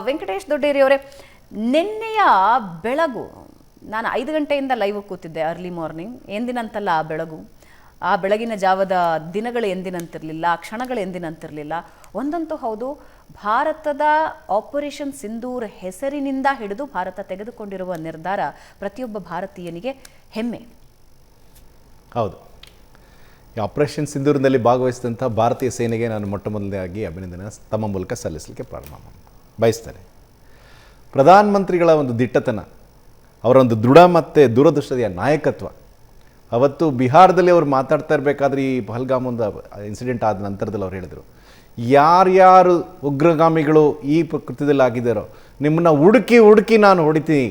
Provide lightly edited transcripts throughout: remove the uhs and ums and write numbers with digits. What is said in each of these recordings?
ವೆಂಕಟೇಶ್ ದೊಡ್ಡೇರಿ ಅವರೇ, ನಿನ್ನೆಯ ಬೆಳಗು, ನಾನು 5 ಗಂಟೆಯಿಂದ ಲೈವ್ ಕೂತಿದ್ದೆ, ಅರ್ಲಿ ಮಾರ್ನಿಂಗ್. ಎಂದಿನಂತಲ್ಲ ಆ ಬೆಳಗು, ಆ ಬೆಳಗಿನ ಜಾವದ ದಿನಗಳು ಎಂದಿನಂತಿರಲಿಲ್ಲ, ಕ್ಷಣಗಳು ಎಂದಿನಂತಿರಲಿಲ್ಲ. ಒಂದಂತೂ ಹೌದು, ಭಾರತದ ಆಪರೇಷನ್ ಸಿಂಧೂರ್ ಹೆಸರಿನಿಂದ ಹಿಡಿದು ಭಾರತ ತೆಗೆದುಕೊಂಡಿರುವ ನಿರ್ಧಾರ ಪ್ರತಿಯೊಬ್ಬ ಭಾರತೀಯನಿಗೆ ಹೆಮ್ಮೆ. ಹೌದು, ಈ ಆಪರೇಷನ್ ಸಿಂಧೂರಿನಲ್ಲಿ ಭಾಗವಹಿಸಿದಂಥ ಭಾರತೀಯ ಸೇನೆಗೆ ನಾನು ಮೊಟ್ಟ ಮೊದಲನೇದಾಗಿ ಅಭಿನಂದನೆ ತಮ್ಮ ಮೂಲಕ ಸಲ್ಲಿಸಲಿಕ್ಕೆ ಪ್ರಾರಂಭ ಬಯಸ್ತೇನೆ. ಪ್ರಧಾನಮಂತ್ರಿಗಳ ಒಂದು ದಿಟ್ಟತನ, ಅವರ ಒಂದು ದೃಢ ಮತ್ತು ದೂರದೃಷ್ಟಿಯ ನಾಯಕತ್ವ. ಅವತ್ತು ಬಿಹಾರದಲ್ಲಿ ಅವರು ಮಾತಾಡ್ತಾ ಇರಬೇಕಾದ್ರೆ ಈ ಪಹಲ್ಗಾಮ್ ಒಂದು ಇನ್ಸಿಡೆಂಟ್ ಆದ ನಂತರದಲ್ಲಿ ಅವ್ರು ಹೇಳಿದರು, ಯಾರ್ಯಾರು ಉಗ್ರಗಾಮಿಗಳು ಈ ಕೃತ್ಯದಲ್ಲಿ ಆಗಿದ್ದಾರೋ ನಿಮ್ಮನ್ನ ಹುಡುಕಿ ನಾನು ಹೊಡಿತೀನಿ,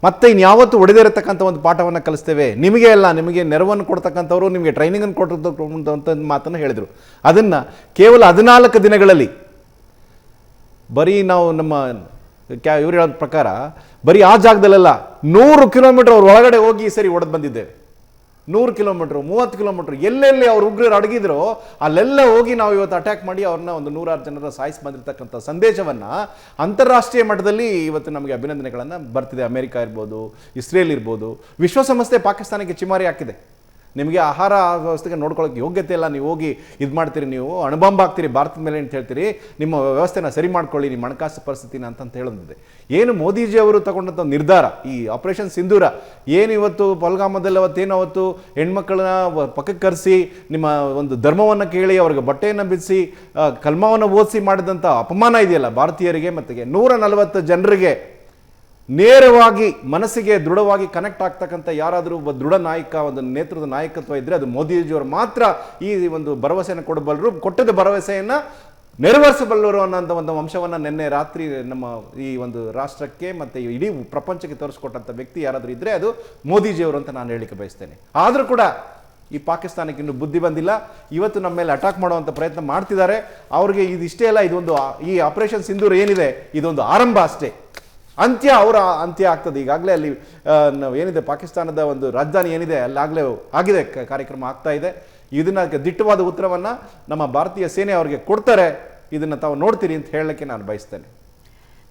ಮತ್ತೆ ಇನ್ಯಾವತ್ತೂ ಹೊಡೆದೇ ಇರತಕ್ಕಂಥ ಒಂದು ಪಾಠವನ್ನು ಕಲಿಸ್ತೇವೆ, ನಿಮಗೆ ಅಲ್ಲ, ನಿಮಗೆ ನೆರವನ್ನು ಕೊಡ್ತಕ್ಕಂಥವ್ರು, ನಿಮಗೆ ಟ್ರೈನಿಂಗನ್ನು ಕೊಟ್ಟಿರ್ತಕ್ಕಂಥ ಮಾತನ್ನು ಹೇಳಿದರು. ಅದನ್ನು ಕೇವಲ 14 ದಿನಗಳಲ್ಲಿ ಬರೀ ನಾವು ನಮ್ಮ ಇವ್ರು ಹೇಳೋ ಪ್ರಕಾರ ಬರೀ ಆ ಜಾಗದಲ್ಲೆಲ್ಲ 100 ಕಿಲೋಮೀಟರ್ ಅವ್ರ ಒಳಗಡೆ ಹೋಗಿ ಈ ಸರಿ ಹೊಡೆದು ಬಂದಿದ್ದೇವೆ. 100 ಕಿಲೋಮೀಟ್ರು, 30 ಕಿಲೋಮೀಟ್ರು, ಎಲ್ಲೆಲ್ಲಿ ಅವ್ರು ಉಗ್ರರು ಅಡಗಿದ್ರು ಅಲ್ಲೆಲ್ಲ ಹೋಗಿ ನಾವು ಇವತ್ತು ಅಟ್ಯಾಕ್ ಮಾಡಿ ಅವ್ರನ್ನ ಒಂದು 106 ಜನರ ಸಾಯಿಸಿ ಬಂದಿರತಕ್ಕಂಥ ಸಂದೇಶವನ್ನು ಅಂತಾರಾಷ್ಟ್ರೀಯ ಮಟ್ಟದಲ್ಲಿ ಇವತ್ತು ನಮಗೆ ಅಭಿನಂದನೆಗಳನ್ನು ಬರ್ತಿದೆ. ಅಮೆರಿಕ ಇರ್ಬೋದು, ಇಸ್ರೇಲ್ ಇರ್ಬೋದು, ವಿಶ್ವಸಂಸ್ಥೆ ಪಾಕಿಸ್ತಾನಕ್ಕೆ ಚಿಮಾರಿ ಹಾಕಿದೆ. ನಿಮಗೆ ಆಹಾರ ವ್ಯವಸ್ಥೆಗೆ ನೋಡ್ಕೊಳ್ಳೋಕೆ ಯೋಗ್ಯತೆ ಇಲ್ಲ, ನೀವು ಹೋಗಿ ಇದು ಮಾಡ್ತೀರಿ, ನೀವು ಅಣುಬಾಂಬ್ ಹಾಕ್ತೀರಿ ಭಾರತದ ಮೇಲೆ ಅಂತ ಹೇಳ್ತೀರಿ, ನಿಮ್ಮ ವ್ಯವಸ್ಥೆನ ಸರಿ ಮಾಡ್ಕೊಳ್ಳಿ, ನಿಮ್ಮ ಹಣಕಾಸು ಪರಿಸ್ಥಿತಿನ ಅಂತ ಹೇಳಿದೆ. ಏನು ಮೋದಿಜಿ ಅವರು ತಗೊಂಡಂಥ ನಿರ್ಧಾರ, ಈ ಆಪರೇಷನ್ ಸಿಂಧೂರ ಏನು ಇವತ್ತು ಪಹಲ್ಗಾಮದಲ್ಲಿ ಅವತ್ತು ಹೆಣ್ಮಕ್ಳನ್ನ ಪಕ್ಕಕ್ಕೆ ಕರೆಸಿ ನಿಮ್ಮ ಒಂದು ಧರ್ಮವನ್ನು ಕೇಳಿ ಅವ್ರಿಗೆ ಬಟ್ಟೆಯನ್ನು ಬಿಡಿಸಿ ಕಲ್ಮವನ್ನು ಓದಿಸಿ ಮಾಡಿದಂಥ ಅಪಮಾನ ಇದೆಯಲ್ಲ ಭಾರತೀಯರಿಗೆ, ಮತ್ತು 140 ಜನರಿಗೆ ನೇರವಾಗಿ ಮನಸ್ಸಿಗೆ ದೃಢವಾಗಿ ಕನೆಕ್ಟ್ ಆಗ್ತಕ್ಕಂಥ ಯಾರಾದರೂ ಒಬ್ಬ ದೃಢ ನಾಯಕ, ಒಂದು ನೇತೃತ್ವದ ನಾಯಕತ್ವ ಇದ್ದರೆ ಅದು ಮೋದಿಜಿಯವರು ಮಾತ್ರ ಈ ಒಂದು ಭರವಸೆಯನ್ನು ಕೊಡಬಲ್ಲರು, ಕೊಟ್ಟದ ಭರವಸೆಯನ್ನು ನೆರವೇರಿಸಬಲ್ಲರು ಅನ್ನೋಂಥ ಒಂದು ಅಂಶವನ್ನು ನಿನ್ನೆ ರಾತ್ರಿ ನಮ್ಮ ಈ ಒಂದು ರಾಷ್ಟ್ರಕ್ಕೆ ಮತ್ತು ಇಡೀ ಪ್ರಪಂಚಕ್ಕೆ ತೋರಿಸ್ಕೊಟ್ಟಂಥ ವ್ಯಕ್ತಿ ಯಾರಾದರೂ ಇದ್ದರೆ ಅದು ಮೋದಿಜಿಯವರು ಅಂತ ನಾನು ಹೇಳಿಕೆ ಬಯಸ್ತೇನೆ. ಆದರೂ ಕೂಡ ಈ ಪಾಕಿಸ್ತಾನಕ್ಕೆ ಇನ್ನೂ ಬುದ್ಧಿ ಬಂದಿಲ್ಲ. ಇವತ್ತು ನಮ್ಮ ಮೇಲೆ ಅಟ್ಯಾಕ್ ಮಾಡುವಂಥ ಪ್ರಯತ್ನ ಮಾಡ್ತಿದ್ದಾರೆ. ಅವ್ರಿಗೆ ಇದಿಷ್ಟೇ ಅಲ್ಲ, ಇದೊಂದು ಈ ಆಪರೇಷನ್ ಸಿಂಧೂರ್ ಏನಿದೆ ಇದೊಂದು ಆರಂಭ ಅಷ್ಟೇ, ಅಂತ್ಯ ಅವರ ಅಂತ್ಯ ಆಗ್ತದೆ. ಈಗಾಗಲೇ ಅಲ್ಲಿ ಏನಿದೆ ಪಾಕಿಸ್ತಾನದ ಒಂದು ರಾಜಧಾನಿ ಏನಿದೆ ಅಲ್ಲಾಗಲೇ ಆಗಿದೆ, ಕಾರ್ಯಕ್ರಮ ಆಗ್ತಾ ಇದೆ. ಇದನ್ನ ದಿಟ್ಟವಾದ ಉತ್ತರವನ್ನು ನಮ್ಮ ಭಾರತೀಯ ಸೇನೆ ಅವರಿಗೆ ಕೊಡ್ತಾರೆ, ಇದನ್ನು ತಾವು ನೋಡ್ತೀರಿ ಅಂತ ಹೇಳಲಿಕ್ಕೆ ನಾನು ಬಯಸ್ತೇನೆ.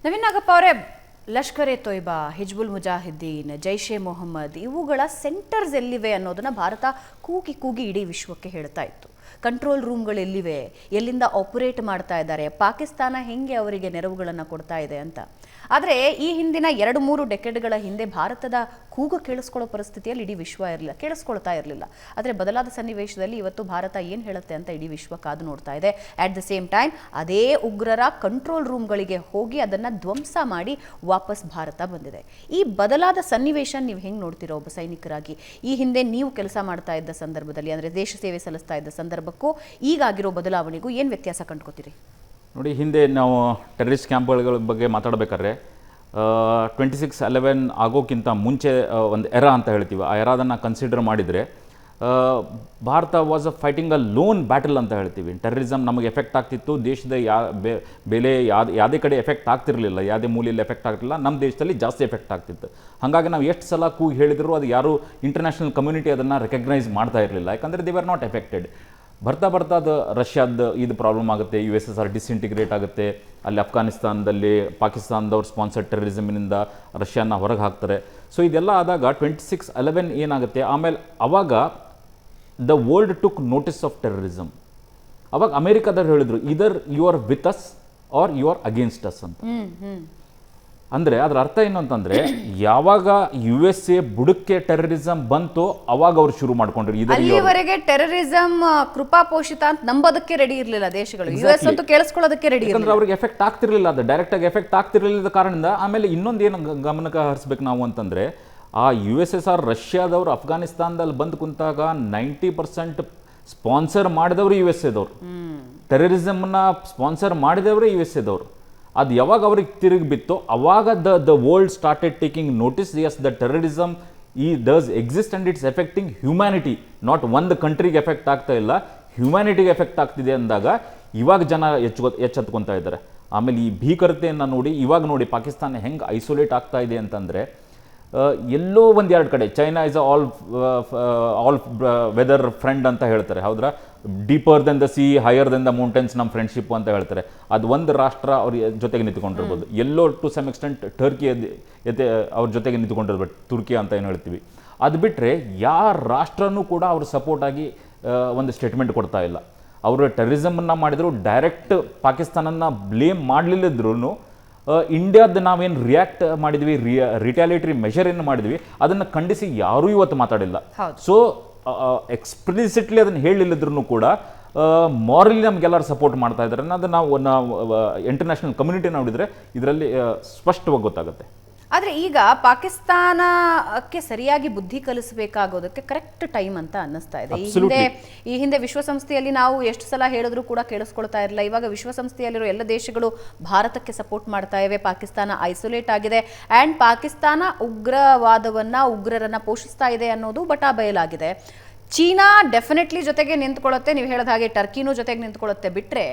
ನವೀನ್ ನಾಗಪ್ಪ ಅವರೇ, ಲಷ್ಕರ್ ಎ ತೊಯ್ಬಾ, ಹಿಜ್ಬುಲ್ ಮುಜಾಹಿದ್ದೀನ್, ಜೈಷ್ ಎ ಮೊಹಮ್ಮದ್ ಇವುಗಳ ಸೆಂಟರ್ಸ್ ಎಲ್ಲಿವೆ ಅನ್ನೋದನ್ನ ಭಾರತ ಕೂಗಿ ಇಡೀ ವಿಶ್ವಕ್ಕೆ ಹೇಳ್ತಾ ಇತ್ತು. ಕಂಟ್ರೋಲ್ ರೂಮ್ಗಳು ಎಲ್ಲಿವೆ, ಎಲ್ಲಿಂದ ಆಪರೇಟ್ ಮಾಡ್ತಾ ಇದ್ದಾರೆ, ಪಾಕಿಸ್ತಾನ ಹೆಂಗೆ ಅವರಿಗೆ ನೆರವುಗಳನ್ನು ಕೊಡ್ತಾ ಇದೆ ಅಂತ. ಆದರೆ ಈ ಹಿಂದಿನ 2-3 ಡೆಕೆಡ್ಗಳ ಹಿಂದೆ ಭಾರತದ ಕೂಗು ಕೇಳಿಸ್ಕೊಳ್ಳೋ ಪರಿಸ್ಥಿತಿಯಲ್ಲಿ ಇಡೀ ವಿಶ್ವ ಕೇಳಿಸ್ಕೊಳ್ತಾ ಇರಲಿಲ್ಲ. ಆದರೆ ಬದಲಾದ ಸನ್ನಿವೇಶದಲ್ಲಿ ಇವತ್ತು ಭಾರತ ಏನು ಹೇಳುತ್ತೆ ಅಂತ ಇಡೀ ವಿಶ್ವ ಕಾದು ನೋಡ್ತಾ ಇದೆ. ಅಟ್ ದ ಸೇಮ್ ಟೈಮ್ ಅದೇ ಉಗ್ರರ ಕಂಟ್ರೋಲ್ ರೂಮ್ಗಳಿಗೆ ಹೋಗಿ ಅದನ್ನು ಧ್ವಂಸ ಮಾಡಿ ವಾಪಸ್ ಭಾರತ ಬಂದಿದೆ. ಈ ಬದಲಾದ ಸನ್ನಿವೇಶ ನೀವು ಹೆಂಗೆ ನೋಡ್ತೀರೋ ಒಬ್ಬ ಸೈನಿಕರಾಗಿ? ಈ ಹಿಂದೆ ನೀವು ಕೆಲಸ ಮಾಡ್ತಾ ಇದ್ದ ಸಂದರ್ಭದಲ್ಲಿ, ಅಂದರೆ ದೇಶ ಸೇವೆ ಸಲ್ಲಿಸ್ತಾ ಇದ್ದ ಸಂದರ್ಭಕ್ಕೂ ಈಗಾಗಿರೋ ಬದಲಾವಣೆಗೂ ಏನು ವ್ಯತ್ಯಾಸ ಕಂಡುಕೋತೀರಿ? ನೋಡಿ, ಹಿಂದೆ ನಾವು ಟೆರರಿಸ್ಟ್ ಕ್ಯಾಂಪ್ಗಳ ಬಗ್ಗೆ ಮಾತಾಡಬೇಕಾದ್ರೆ 26/11 ಆಗೋಕ್ಕಿಂತ ಮುಂಚೆ ಒಂದು ಎರಾ ಅಂತ ಹೇಳ್ತೀವಿ, ಆ ಎರಾದನ್ನು ಕನ್ಸಿಡರ್ ಮಾಡಿದರೆ Bharat was fighting a loan battle ಅಂತ ಹೇಳ್ತೀವಿ. ಟೆರರಿಸಮ್ ನಮಗೆ ಎಫೆಕ್ಟ್ ಆಗ್ತಿತ್ತು, ದೇಶದ ಬೆಲೆ ಯಾವುದೇ ಕಡೆ ಎಫೆಕ್ಟ್ ಆಗ್ತಿರಲಿಲ್ಲ, ಯಾವುದೇ ಮೂಲೆಯಲ್ಲಿ ಎಫೆಕ್ಟ್ ಆಗ್ತಿರಲಿಲ್ಲ, ನಮ್ಮ ದೇಶದಲ್ಲಿ ಜಾಸ್ತಿ ಎಫೆಕ್ಟ್ ಆಗ್ತಿತ್ತು. ಹಾಗಾಗಿ ನಾವು ಎಷ್ಟು ಸಲ ಕೂಗಿ ಹೇಳಿದ್ರು ಅದು ಯಾರು ಇಂಟರ್ನ್ಯಾಷನಲ್ ಕಮ್ಯುನಿಟಿ ಅದನ್ನು ರೆಕಗ್ನೈಸ್ ಮಾಡ್ತಾ ಇರಲಿಲ್ಲ, ಯಾಕಂದರೆ ದೇ ಆರ್ ನಾಟ್ ಎಫೆಕ್ಟೆಡ್. ಬರ್ತಾ ಅದು ರಷ್ಯಾದ ಇದು ಪ್ರಾಬ್ಲಮ್ ಆಗುತ್ತೆ, USSR ಡಿಸ್ಇಂಟಿಗ್ರೇಟ್ ಆಗುತ್ತೆ, ಅಲ್ಲಿ ಅಫ್ಘಾನಿಸ್ತಾನದಲ್ಲಿ ಪಾಕಿಸ್ತಾನದವ್ರು ಸ್ಪಾನ್ಸರ್ಡ್ ಟೆರರಿಸಮ್ನಿಂದ ರಷ್ಯಾನ ಹೊರಗೆ ಹಾಕ್ತಾರೆ. ಸೊ ಇದೆಲ್ಲ ಆದಾಗ 26/11 ಏನಾಗುತ್ತೆ, ಆಮೇಲೆ ಅವಾಗ the world took notice of terrorism. ಅವಾಗ ಅಮೇರಿಕಾದವ್ರು ಹೇಳಿದ್ರು, either you are with us or you are against us ಅಂತ. ಅಂದರೆ ಅದರ ಅರ್ಥ ಏನು ಅಂತಂದರೆ, ಯಾವಾಗ USA ಬುಡಕ್ಕೆ ಟೆರರಿಸಮ್ ಬಂತು ಅವಾಗ ಅವ್ರು ಶುರು ಮಾಡ್ಕೊಂಡ್ರು. ಇಲ್ಲಿವರೆಗೆ ಟೆರರಿಸಮ್ ಕೃಪಾಪೋಷಿತ ಅಂತ ನಂಬೋದಕ್ಕೆ ರೆಡಿ ಇರಲಿಲ್ಲ ದೇಶಗಳು, US ಅಂತೂ ಕೇಳಿಸ್ಕೊಳ್ಳೋದಕ್ಕೆ ರೆಡಿ ಇರಲಿಲ್ಲ, ಅವ್ರಿಗೆ ಎಫೆಕ್ಟ್ ಆಗ್ತಿರ್ಲಿಲ್ಲ, ಅದು ಡೈರೆಕ್ಟಾಗಿ ಎಫೆಕ್ಟ್ ಆಗ್ತಿರ್ಲಿಲ್ಲದ ಕಾರಣದಿಂದ. ಆಮೇಲೆ ಇನ್ನೊಂದೇನು ಗಮನಕ್ಕೆ ಹರಿಸ್ಬೇಕು ನಾವು ಅಂತಂದರೆ, ಆ USSR ರಷ್ಯಾದವರು ಅಫ್ಘಾನಿಸ್ತಾನದಲ್ಲಿ ಬಂದು ಕುಂತಾಗ 90% ಸ್ಪಾನ್ಸರ್ ಮಾಡಿದವರು USA-ದವರು, ಟೆರರಿಸಮ್ನ ಸ್ಪಾನ್ಸರ್ ಮಾಡಿದವರು USA-ದವರು. ಅದು ಯಾವಾಗ ಅವ್ರಿಗೆ ತಿರುಗಿ ಬಿತ್ತು ಅವಾಗ the world started taking notice, as the terrorism does exist and it's affecting humanity, not ಒಂದು ಕಂಟ್ರಿಗೆ ಎಫೆಕ್ಟ್ ಆಗ್ತಾ ಇಲ್ಲ, ಹ್ಯುಮ್ಯಾನಿಟಿಗೆ ಎಫೆಕ್ಟ್ ಆಗ್ತಿದೆ ಅಂದಾಗ ಇವಾಗ ಜನ ಎಚ್ಚೆತ್ಕೊತಾ ಇದ್ದಾರೆ. ಆಮೇಲೆ ಈ ಭೀಕರತೆಯನ್ನು ನೋಡಿ ಇವಾಗ ನೋಡಿ ಪಾಕಿಸ್ತಾನ ಹೆಂಗೆ ಐಸೋಲೇಟ್ ಆಗ್ತಾ ಇದೆ ಅಂತಂದರೆ, ಎಲ್ಲೋ ಒಂದೆರಡು ಕಡೆ China is all weather friend ಅಂತ ಹೇಳ್ತಾರೆ, ಹೌದ್ರಾ? Deeper than the sea, higher than the mountains ನಮ್ಮ ಫ್ರೆಂಡ್ಶಿಪ್ ಅಂತ ಹೇಳ್ತಾರೆ. ಅದು ಒಂದು ರಾಷ್ಟ್ರ ಅವ್ರ ಜೊತೆಗೆ ನಿಂತ್ಕೊಂಡಿರ್ಬೋದು. ಎಲ್ಲೋ ಟು ಸಮ್ ಎಕ್ಸ್ಟೆಂಟ್ ಟರ್ಕಿ ಅವ್ರ ಜೊತೆಗೆ ನಿಂತ್ಕೊಂಡಿರ್ಬೋದು, ತುರ್ಕಿ ಅಂತ ಏನು ಹೇಳ್ತೀವಿ. ಅದು ಬಿಟ್ಟರೆ ಯಾರ ರಾಷ್ಟ್ರನೂ ಕೂಡ ಅವ್ರ ಸಪೋರ್ಟಾಗಿ ಒಂದು ಸ್ಟೇಟ್ಮೆಂಟ್ ಕೊಡ್ತಾ ಇಲ್ಲ. ಅವರು ಟೆರರಿಸಮನ್ನು ಮಾಡಿದ್ರು, ಡೈರೆಕ್ಟ್ ಪಾಕಿಸ್ತಾನನ ಬ್ಲೇಮ್ ಮಾಡಲಿಲ್ಲದ್ರೂ ಇಂಡಿಯಾದ ನಾವೇನು ರಿಯಾಕ್ಟ್ ಮಾಡಿದ್ವಿ, ರಿಟ್ಯಾಲಿಯೇಟರಿ ಮೆಷರ್ ಏನು ಮಾಡಿದ್ವಿ, ಅದನ್ನು ಖಂಡಿಸಿ ಯಾರೂ ಇವತ್ತು ಮಾತಾಡಿಲ್ಲ. ಸೊ ಎಕ್ಸ್ಪ್ಲಿಸಿಟ್ಲಿ ಅದನ್ನು ಹೇಳಿಲ್ಲದ್ರೂ ಕೂಡ ಮಾರಲಿ ನಮಗೆಲ್ಲರೂ ಸಪೋರ್ಟ್ ಮಾಡ್ತಾ ಇದ್ದಾರೆ ಅನ್ನೋದು ನಾವು ಇಂಟರ್ನ್ಯಾಷನಲ್ ಕಮ್ಯುನಿಟಿ ನೋಡಿದರೆ ಇದರಲ್ಲಿ ಸ್ಪಷ್ಟವಾಗಿ ಗೊತ್ತಾಗುತ್ತೆ. ಆದರೆ ಈಗ ಪಾಕಿಸ್ತಾನಕ್ಕೆ ಸರಿಯಾಗಿ ಬುದ್ಧಿ ಕಲಿಸಬೇಕಾಗೋದಕ್ಕೆ ಕರೆಕ್ಟ್ ಟೈಮ್ ಅಂತ ಅನ್ನಿಸ್ತಾ ಇದೆ. ಈ ಹಿಂದೆ ವಿಶ್ವಸಂಸ್ಥೆಯಲ್ಲಿ ನಾವು ಎಷ್ಟು ಸಲ ಹೇಳಿದ್ರು ಕೂಡ ಕೇಳಿಸ್ಕೊಳ್ತಾ ಇರಲಿಲ್ಲ. ಇವಾಗ ವಿಶ್ವಸಂಸ್ಥೆಯಲ್ಲಿರೋ ಎಲ್ಲ ದೇಶಗಳು ಭಾರತಕ್ಕೆ ಸಪೋರ್ಟ್ ಮಾಡ್ತಾ ಇವೆ. ಪಾಕಿಸ್ತಾನ ಐಸೋಲೇಟ್ ಆಗಿದೆ ಆ್ಯಂಡ್ ಪಾಕಿಸ್ತಾನ ಉಗ್ರರನ್ನ ಪೋಷಿಸ್ತಾ ಇದೆ ಅನ್ನೋದು ಬಯಲಾಗಿದೆ. ಚೀನಾ ಡೆಫಿನೆಟ್ಲಿ ಜೊತೆಗೆ ನಿಂತ್ಕೊಳ್ಳುತ್ತೆ, ನೀವು ಹೇಳಿದ ಹಾಗೆ ಟರ್ಕಿನೂ ಜೊತೆಗೆ ನಿಂತ್ಕೊಳ್ಳುತ್ತೆ. ಬಿಟ್ಟರೆ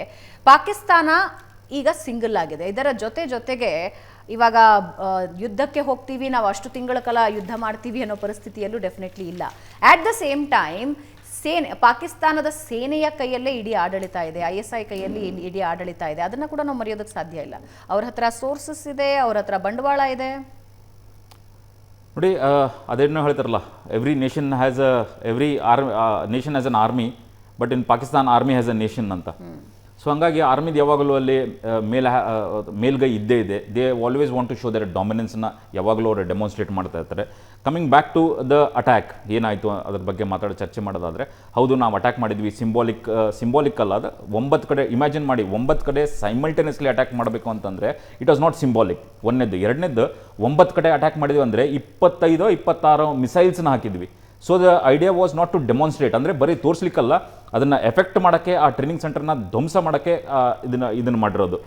ಪಾಕಿಸ್ತಾನ ಈಗ ಸಿಂಗಲ್ ಆಗಿದೆ. ಇದರ ಜೊತೆಗೆ ಇವಾಗ ಯುದ್ಧಕ್ಕೆ ಹೋಗ್ತೀವಿ, ನಾವು ಅಷ್ಟು ತಿಂಗಳ ಕಾಲ ಯುದ್ಧ ಮಾಡ್ತೀವಿ ಅನ್ನೋ ಪರಿಸ್ಥಿತಿಯಲ್ಲೂ ಡೆಫಿನೆಟ್ಲಿ ಇಲ್ಲ. ಆಟ್ ದ ಸೇಮ್ ಟೈಮ್ ಪಾಕಿಸ್ತಾನದ ಸೇನೆಯ ಕೈಯಲ್ಲೇ ಇಡೀ ಆಡಳಿತ ಇದೆ, ISI ಕೈಯಲ್ಲಿ ಇಡೀ ಆಡಳಿತ ಇದೆ. ಅದನ್ನು ಕೂಡ ನಾವು ಮರೆಯೋದಕ್ಕೆ ಸಾಧ್ಯ ಇಲ್ಲ. ಅವ್ರ ಹತ್ರ ಸೋರ್ಸಸ್ ಇದೆ, ಅವ್ರ ಹತ್ರ ಬಂಡವಾಳ ಇದೆ. ನೋಡಿ, ಅದೇನೋ ಹೇಳ್ತಾರಲ್ಲ, every nation has an army, but in Pakistan army has a nation ಅಂತ. ಸೊ ಹಂಗಾಗಿ ಆರ್ಮಿದು ಯಾವಾಗಲೂ ಅಲ್ಲಿ ಮೇಲ್ಗೈ ಇದ್ದೇ ಇದೆ. They always want to show their ಡಾಮಿನೆನ್ಸ್ನ ಯಾವಾಗಲೂ ಅವರು ಡೆಮಾನ್ಸ್ಟ್ರೇಟ್ ಮಾಡ್ತಾ ಇರ್ತಾರೆ. Coming back to the attack, ಏನಾಯಿತು ಅದ್ರ ಬಗ್ಗೆ ಚರ್ಚೆ ಮಾಡೋದಾದರೆ, ಹೌದು ನಾವು ಅಟ್ಯಾಕ್ ಮಾಡಿದ್ವಿ, ಸಿಂಬಾಲಿಕ್ ಅಲ್ಲ. ಅದು 9 ಕಡೆ ಇಮ್ಯಾಜಿನ್ ಮಾಡಿ, 9 ಕಡೆ ಸೈಮಲ್ಟೇನಿಯಸ್ಲಿ ಅಟ್ಯಾಕ್ ಮಾಡಬೇಕು ಅಂತಂದರೆ ಇಟ್ ವಾಸ್ ನಾಟ್ ಸಿಂಬಾಲಿಕ್. ಒಂದನೇದು. ಎರಡನೇದು, 9 ಕಡೆ ಅಟ್ಯಾಕ್ ಮಾಡಿದ್ವಿ ಅಂದರೆ 25-26 ಮಿಸೈಲ್ಸ್ನ ಹಾಕಿದ್ವಿ. So the idea was not to demonstrate, ಅಂದರೆ ಬರೀ ತೋರಿಸ್ಲಿಕ್ಕಲ್ಲ, ಅದನ್ನು ಎಫೆಕ್ಟ್ ಮಾಡೋಕ್ಕೆ, ಆ ಟ್ರೈನಿಂಗ್ ಸೆಂಟರ್ನ ಧ್ವಂಸ ಮಾಡೋಕ್ಕೆ ಇದನ್ನು ಮಾಡಿರೋದು.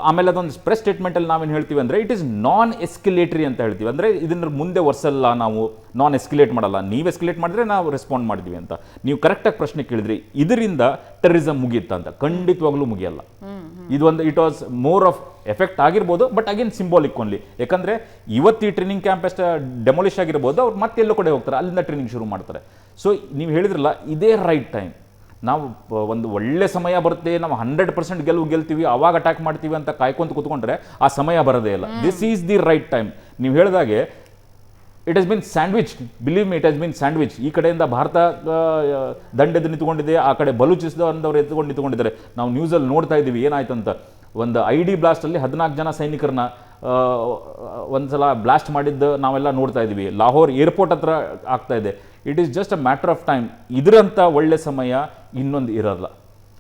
ಆಮೇಲೆ ಅದೊಂದು ಪ್ರೆಸ್ ಸ್ಟೇಟ್ಮೆಂಟಲ್ಲಿ ನಾವೇನು ಹೇಳ್ತೀವಿ ಅಂದರೆ, ಇಟ್ ಈಸ್ ನಾನ್ ಎಸ್ಕಿಲೇಟರಿ ಅಂತ ಹೇಳ್ತೀವಿ. ಅಂದರೆ ಇದನ್ನು ಮುಂದೆ ವರ್ಷಲ್ಲ, ನಾವು ನಾನ್ ಎಸ್ಕಿಲೇಟ್ ಮಾಡಲ್ಲ, ನೀವು ಎಸ್ಕಿಲೇಟ್ ಮಾಡಿದ್ರೆ ನಾವು ರೆಸ್ಪಾಂಡ್ ಮಾಡಿದ್ವಿ ಅಂತ. ನೀವು ಕರೆಕ್ಟಾಗಿ ಪ್ರಶ್ನೆ ಕೇಳಿದ್ರಿ, ಇದರಿಂದ ಟೆರರಿಸಮ್ ಮುಗಿಯುತ್ತಾ ಅಂತ? ಖಂಡಿತವಾಗ್ಲೂ ಮುಗಿಯಲ್ಲ. It was more of effect ಆಗಿರ್ಬೋದು, ಬಟ್ ಅಗೇನ್ ಸಿಂಬಾಲಿಕ್ ಓನ್ಲಿ. ಯಾಕಂದರೆ ಇವತ್ತು ಈ ಟ್ರೈನಿಂಗ್ ಕ್ಯಾಂಪ್ ಎಷ್ಟು ಡೆಮೊಲಿಷ್ ಆಗಿರ್ಬೋದು, ಅವ್ರು ಮತ್ತೆ ಎಲ್ಲೋ ಕಡೆ ಹೋಗ್ತಾರೆ, ಅಲ್ಲಿಂದ ಟ್ರೈನಿಂಗ್ ಶುರು ಮಾಡ್ತಾರೆ. ಸೊ ನೀವು ಹೇಳಿದ್ರಲ್ಲ, ಇದೇ ರೈಟ್ ಟೈಮ್. ನಾವು ಒಂದು ಒಳ್ಳೆ ಸಮಯ ಬರುತ್ತೆ, ನಾವು 100% ಗೆಲ್ತೀವಿ, ಆವಾಗ ಅಟ್ಯಾಕ್ ಮಾಡ್ತೀವಿ ಅಂತ ಕಾಯ್ಕೊಂತ ಕೂತ್ಕೊಂಡ್ರೆ ಆ ಸಮಯ ಬರೋದೇ ಇಲ್ಲ. This is the right time. ನೀವು ಹೇಳಿದಾಗೆ it has been sandwich, believe me, it has been sandwich. ಈ ಕಡೆಯಿಂದ ಭಾರತ ದಂಡೆದ್ದು ನಿಂತ್ಕೊಂಡಿದೆ, ಆ ಕಡೆ ಬಲೂಚಿಸ್ತಾನದವ್ರು ನಿಂತ್ಕೊಂಡಿದ್ದಾರೆ. ನಾವು ನ್ಯೂಸಲ್ಲಿ ನೋಡ್ತಾ ಇದ್ದೀವಿ ಏನಾಯ್ತು ಅಂತ. ಒಂದು ID ಬ್ಲಾಸ್ಟಲ್ಲಿ 14 ಜನ ಸೈನಿಕರನ್ನ ಒಂದ್ಸಲ ಬ್ಲಾಸ್ಟ್ ಮಾಡಿದ್ದು ನಾವೆಲ್ಲ ನೋಡ್ತಾ ಇದ್ದೀವಿ. ಲಾಹೋರ್ ಏರ್ಪೋರ್ಟ್ ಹತ್ರ ಆಗ್ತಾ ಇದೆ. It is just a matter of time. ಇದರಂಥ ಒಳ್ಳೆ ಸಮಯ ಇನ್ನೊಂದು ಇರೋಲ್ಲ.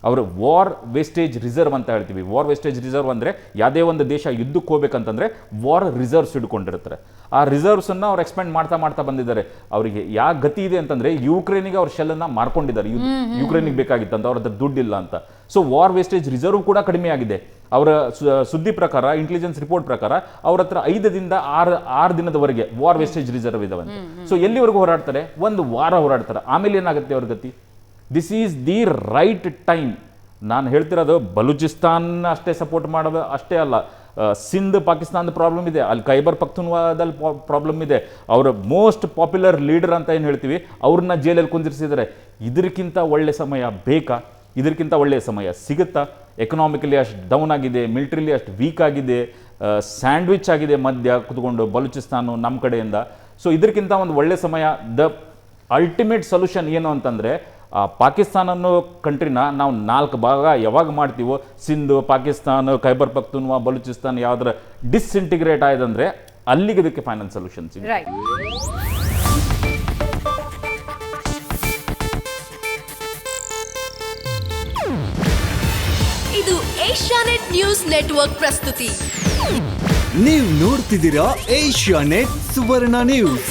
ಅವರು ವಾರ್ ವೇಸ್ಟೇಜ್ ರಿಸರ್ವ್ ಅಂತ ಹೇಳ್ತೀವಿ. ವಾರ್ ವೇಸ್ಟೇಜ್ ರಿಸರ್ವ್ ಅಂದರೆ ಯಾವುದೇ ಒಂದು ದೇಶ ಯುದ್ಧಕ್ಕೆ ಹೋಗ್ಬೇಕಂತಂದರೆ ವಾರ್ ರಿಸರ್ವ್ಸ್ ಇಟ್ಕೊಂಡಿರ್ತಾರೆ. ಆ ರಿಸರ್ವ್ಸನ್ನು ಅವ್ರು ಎಕ್ಸ್ಪೆಂಡ್ ಮಾಡ್ತಾ ಬಂದಿದ್ದಾರೆ. ಅವರಿಗೆ ಯಾವ ಗತಿ ಇದೆ ಅಂತಂದರೆ, ಯುಕ್ರೇನಿಗೆ ಅವ್ರ ಶೆಲ್ಲನ್ನು ಮಾರ್ಕೊಂಡಿದ್ದಾರೆ. ಯುಕ್ರೇನಿಗೆ ಬೇಕಾಗಿತ್ತಂತ, ಅವ್ರ ಹತ್ರ ದುಡ್ಡಿಲ್ಲ ಅಂತ. ಸೊ ವಾರ್ ವೇಸ್ಟೇಜ್ ರಿಸರ್ವ್ ಕೂಡ ಕಡಿಮೆ ಆಗಿದೆ. ಅವರ ಸುದ್ದಿ ಪ್ರಕಾರ, ಇಂಟೆಲಿಜೆನ್ಸ್ ರಿಪೋರ್ಟ್ ಪ್ರಕಾರ ಅವ್ರ ಹತ್ರ 5ರಿಂದ 6 ದಿನದವರೆಗೆ ವಾರ್ ವೇಸ್ಟೇಜ್ ರಿಸರ್ವ್ ಇದಾವೆ. ಸೊ ಎಲ್ಲಿವರೆಗೂ ಹೋರಾಡ್ತಾರೆ? 1 ವಾರ ಹೋರಾಡ್ತಾರೆ. ಆಮೇಲೆ ಏನಾಗುತ್ತೆ ಅವ್ರ ಗತಿ? This is the right time. ನಾನು ಹೇಳ್ತಿರೋದು ಬಲೂಚಿಸ್ತಾನ್ ಅಷ್ಟೇ ಸಪೋರ್ಟ್ ಮಾಡೋದು ಅಷ್ಟೇ ಅಲ್ಲ, ಸಿಂಧ್ ಪಾಕಿಸ್ತಾನದ ಪ್ರಾಬ್ಲಮ್ ಇದೆ, ಅಲ್ಲಿ ಖೈಬರ್ ಪಖ್ತೂನ್ವಾದಲ್ಲಿ ಪ್ರಾಬ್ಲಮ್ ಇದೆ. ಅವರ ಮೋಸ್ಟ್ ಪಾಪ್ಯುಲರ್ ಲೀಡರ್ ಅಂತ ಏನು ಹೇಳ್ತೀವಿ, ಅವ್ರನ್ನ ಜೈಲಲ್ಲಿ ಕುಂದಿರಿಸಿದ್ದಾರೆ. ಇದಕ್ಕಿಂತ ಒಳ್ಳೆ ಸಮಯ ಬೇಕಾ? ಇದಕ್ಕಿಂತ ಒಳ್ಳೆಯ ಸಮಯ ಸಿಗುತ್ತಾ? ಎಕನಾಮಿಕಲಿ ಅಷ್ಟು ಡೌನ್ ಆಗಿದೆ, ಮಿಲಿಟರಿಲಿ ಅಷ್ಟು ವೀಕ್ ಆಗಿದೆ, ಸ್ಯಾಂಡ್ವಿಚ್ ಆಗಿದೆ ಮಧ್ಯ ಕುತ್ಕೊಂಡು ಬಲೂಚಿಸ್ತಾನು ನಮ್ಮ ಕಡೆಯಿಂದ. ಸೊ ಇದಕ್ಕಿಂತ ಒಂದು ಒಳ್ಳೆ ಸಮಯ. ದ ಅಲ್ಟಿಮೇಟ್ ಸೊಲ್ಯೂಷನ್ ಏನು ಅಂತಂದರೆ, ಪಾಕಿಸ್ತಾನ ಅನ್ನೋ ಕಂಟ್ರಿನ ನಾವು 4 ಭಾಗ ಯಾವಾಗ ಮಾಡ್ತೀವೋ, ಸಿಂಧು, ಪಾಕಿಸ್ತಾನ, ಖೈಬರ್ ಪಖ್ತೂನ್ವಾ, ಬಲೂಚಿಸ್ತಾನ್ ಯಾವ್ದಾರ ಡಿಸ್ಇಂಟಿಗ್ರೇಟ್ ಆಯ್ದಂದ್ರೆ ಅಲ್ಲಿಗೆ ಇದಕ್ಕೆ ಫೈನಲ್ ಸೊಲ್ಯೂಷನ್ ಸಿಗುತ್ತೆ. ಇದು ಏಷ್ಯಾನೆಟ್ ನ್ಯೂಸ್ ನೆಟ್ವರ್ಕ್ ಪ್ರಸ್ತುತಿ. ನೀವು ನೋಡ್ತಿದ್ದೀರಾ ಏಷ್ಯಾನೆಟ್ ಸುವರ್ಣ ನ್ಯೂಸ್.